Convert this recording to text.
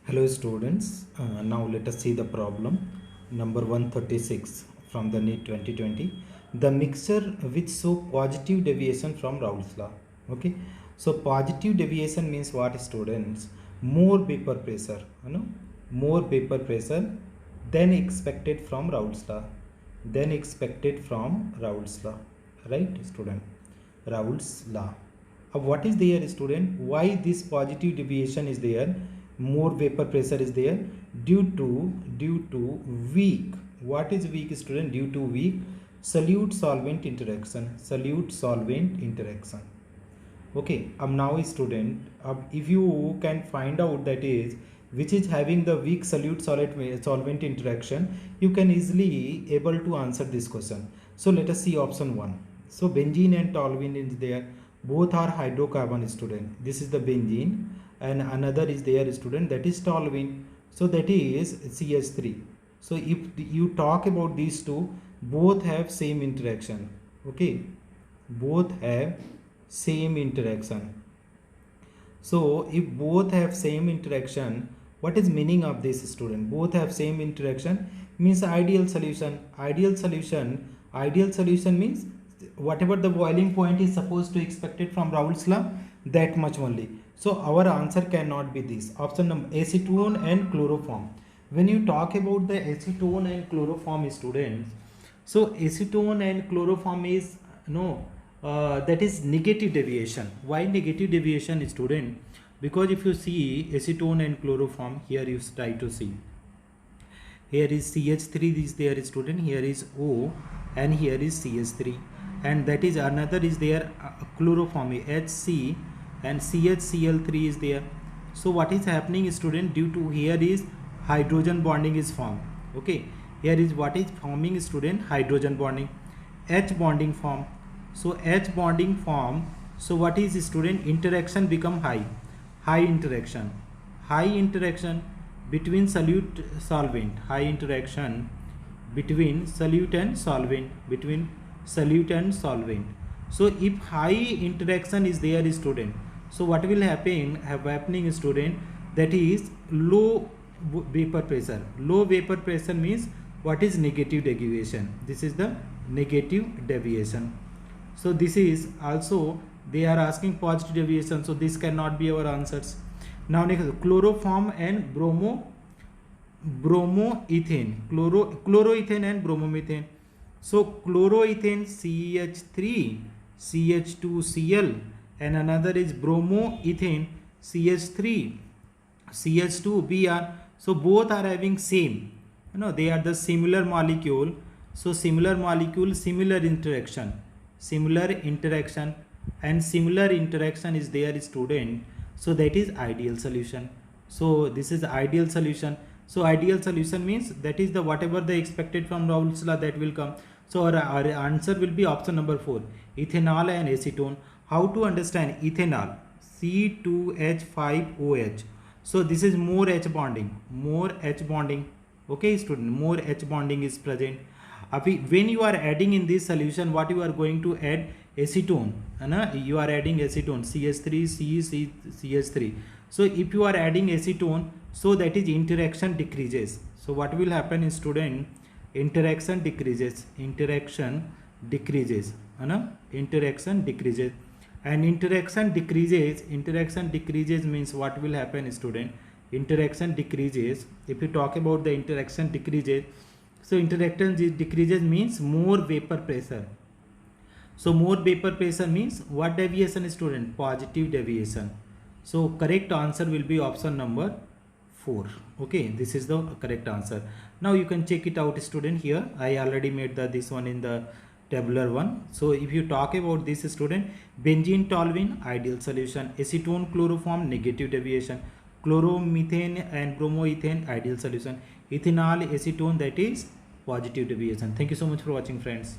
Hello students, now let us see the problem number 136 from the NEET 2020. The mixture which show positive deviation from Raoult's law. Okay, so positive deviation means what students? More vapor pressure, more vapor pressure than expected from Raoult's law. Than expected from Raoult's law, right student? Raoult's law. What is there student? Why this positive deviation is there? More vapor pressure is there due to weak. What is weak student? Due to weak solute solvent interaction. Solute solvent interaction. Okay, now student, if you can find out that is which is having the weak solute solvent interaction, you can easily able to answer this question. So let us see option 1. So benzene and toluene is there, both are hydrocarbon student. This is the benzene and another is there student, that is toluene. So that is CH3. So if you talk about these two, both have same interaction. Okay, both have same interaction. So if both have same interaction, what is meaning of this student? Both have same interaction means ideal solution. Ideal solution means whatever the boiling point is supposed to expected from Raoult's law, that much only. So our answer cannot be this. Option number acetone and chloroform. When you talk about the acetone and chloroform students, so acetone and chloroform is that is negative deviation. Why negative deviation student? Because if you see acetone and chloroform, here you try to see, here is CH3 is there student, here is O and here is CH3, and that is another is there chloroform HC and CHCl3 is there. So what is happening student? Due to here is hydrogen bonding is formed. Okay, here is what is forming student? Hydrogen bonding, H bonding form. So H bonding form. So what is student? Interaction become high interaction between solute solvent, high interaction between solute and solvent, So if high interaction is there student, so what will happening student? That is low vapor pressure. Low vapor pressure means what is negative deviation? This is the negative deviation. So this is also they are asking positive deviation, so this cannot be our answers. Now next, chloroform and bromoethane, chloroethane and bromomethane. So chloroethane CH3 CH2Cl and another is bromoethane CH3 CH2Br. So both are having same, they are the similar molecule. So similar molecule, similar interaction and similar interaction is there student. So that is ideal solution. So this is ideal solution. So ideal solution means that is the whatever the expected from Raoult's law, that will come. So our answer will be option number 4, ethanol and acetone. How to understand ethanol? C2H5OH. So this is more H bonding. Okay student, more H bonding is present. When you are adding in this solution, what you are going to add? Acetone. You are adding acetone, CH3 CH3. So if you are adding acetone, so that is interaction decreases. So what will happen in student? Interaction decreases and interaction decreases, means what will happen student? Interaction decreases. If you talk about the interaction decreases, so interaction decreases means more vapor pressure. So more vapor pressure means what deviation student? Positive deviation. So correct answer will be option number 4. Okay, this is the correct answer. Now you can check it out student. Here I already made this one in the tabular one. So if you talk about this student, benzene toluene ideal solution, acetone chloroform negative deviation, chloromethane and bromoethane ideal solution, ethanol acetone that is positive deviation. Thank you so much for watching friends.